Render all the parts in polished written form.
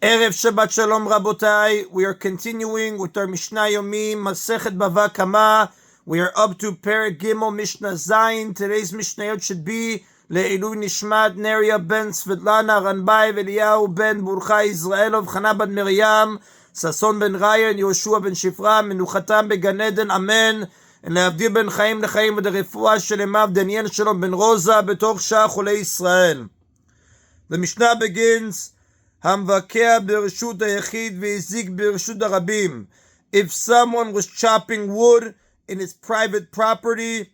Erev Shabbat Shalom Rabotai. We are continuing with our Mishna Yomi, Masechet Bava Kamma. We are up to Perek Gimel Mishnah Zayin. Today's Mishnayot should be Le'ilu Nishmat Neria ben Svetlana Ranbai Eliyahu ben Burcha Israelov Chana bat Miriam Sason ben Raya and Yoshua ben Shifra Menuchatam beGan Eden Amen. And להבדיל בין חיים לחיים ודרפואה שלמה ודניאל שלום בן רוזה בתוך שאר חולי ישראל. The Mishnah begins, המבקע ברשות היחיד והזיק ברשות הרבים. If someone was chopping wood in his private property,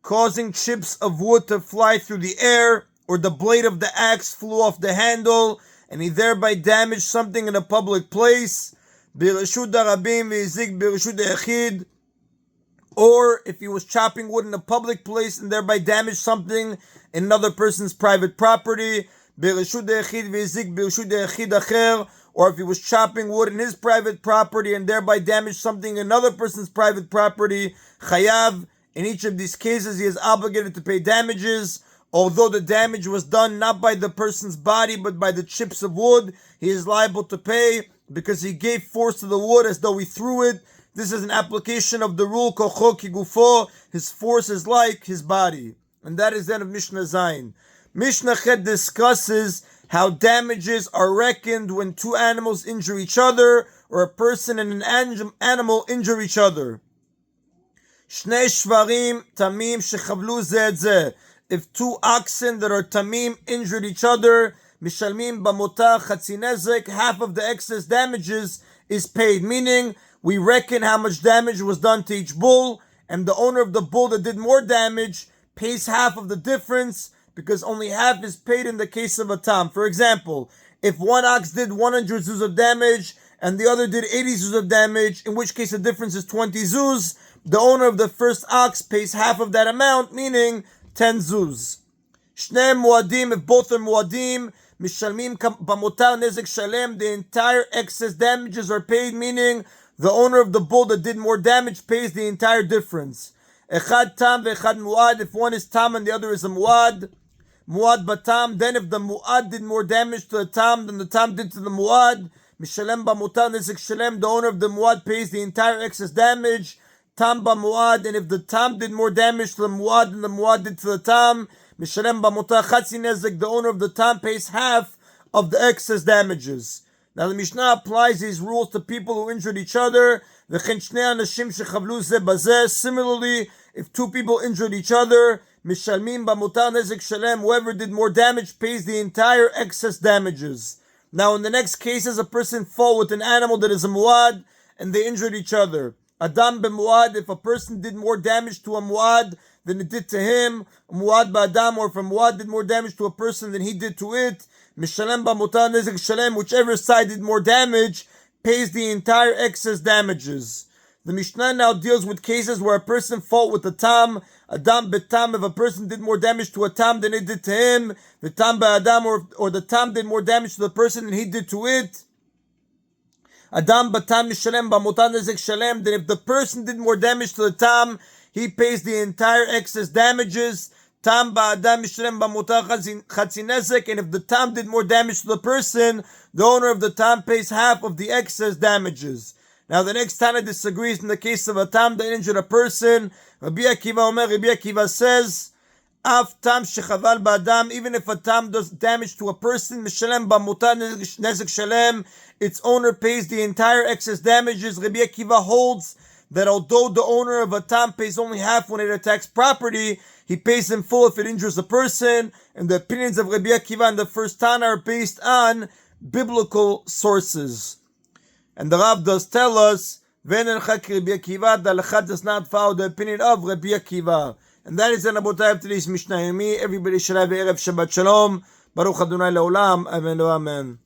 causing chips of wood to fly through the air, or the blade of the axe flew off the handle, and he thereby damaged something in a public place, ברשות הרבים והזיק ברשות היחיד, or if he was chopping wood in a public place and thereby damaged something in another person's private property, or if he was chopping wood in his private property and thereby damaged something in another person's private property, chayav. In each of these cases, he is obligated to pay damages. Although the damage was done not by the person's body but by the chips of wood, he is liable to pay because he gave force to the wood as though he threw it. This is an application of the rule kocho kigufo. His force is like his body, and that is then of Mishnah Zayin. Mishnah Chet discusses how damages are reckoned when two animals injure each other, or a person and an animal injure each other. Shnei shvarim tamim shechavlu ze et ze. If two oxen that are tamim injured each other, mishalmim bamotah chatzi nezek, half of the excess damages is paid, meaning we reckon how much damage was done to each bull, and the owner of the bull that did more damage pays half of the difference, because only half is paid in the case of a tam. For example, if one ox did 100 zuz of damage and the other did 80 zuz of damage, in which case the difference is 20 zuz, the owner of the first ox pays half of that amount, meaning 10 zuz. Shnei muadim, if both are muadim, mishalmim bamotar nezek shalem, the entire excess damages are paid, meaning the owner of the bull that did more damage pays the entire difference. Echad tam ve'echad muad, if one is tam and the other is a muad, muad batam, then if the muad did more damage to the tam than the tam did to the muad, mishalem bamutar nezek shalem, the owner of the muad pays the entire excess damage, tam bamuad, and if the tam did more damage to the muad than the muad did to the tam, mishalem bamutar chatzi nezek, the owner of the tam pays half of the excess damages. Now the Mishnah applies these rules to people who injured each other. Similarly, if two people injured each other, whoever did more damage pays the entire excess damages. Now in the next cases, a person fought with an animal that is a muad, and they injured each other. Adam b'muad, if a person did more damage to a muad than it did to him, muad ba'adam, or if a muad did more damage to a person than he did to it, mishalem b'mutar nezek shalem, whichever side did more damage pays the entire excess damages. The Mishnah now deals with cases where a person fought with a tam, adam betam, if a person did more damage to a tam than it did to him, the tam ba'adam, or the tam did more damage to the person than he did to it, adam batam mishalem b'mutar nezek shalem, then if the person did more damage to the tam, he pays the entire excess damages. Tam ba'adam mishalem b'mutar chatzi nezek, and if the tam did more damage to the person, the owner of the tam pays half of the excess damages. Now the next Tana disagrees in the case of a tam that injured a person. Rabbi Akiva says, Af tam shechaval ba'adam, even if a tam does damage to a person, mishalem b'mutar nezek shalem, its owner pays the entire excess damages. Rabbi Akiva holds that although the owner of a tam pays only half when it attacks property, he pays in full if it injures a person, and the opinions of Rabbi Akiva and the first Tana are based on biblical sources. And the Rav does tell us, Rabbi Akiva, the Halakha does not follow the opinion of Rabbi Akiva. And that is the Rabotai of today's Mishna Yomi. Everybody should have Erev Shabbat Shalom. Baruch Adonai Le'olam. Amen. Amen.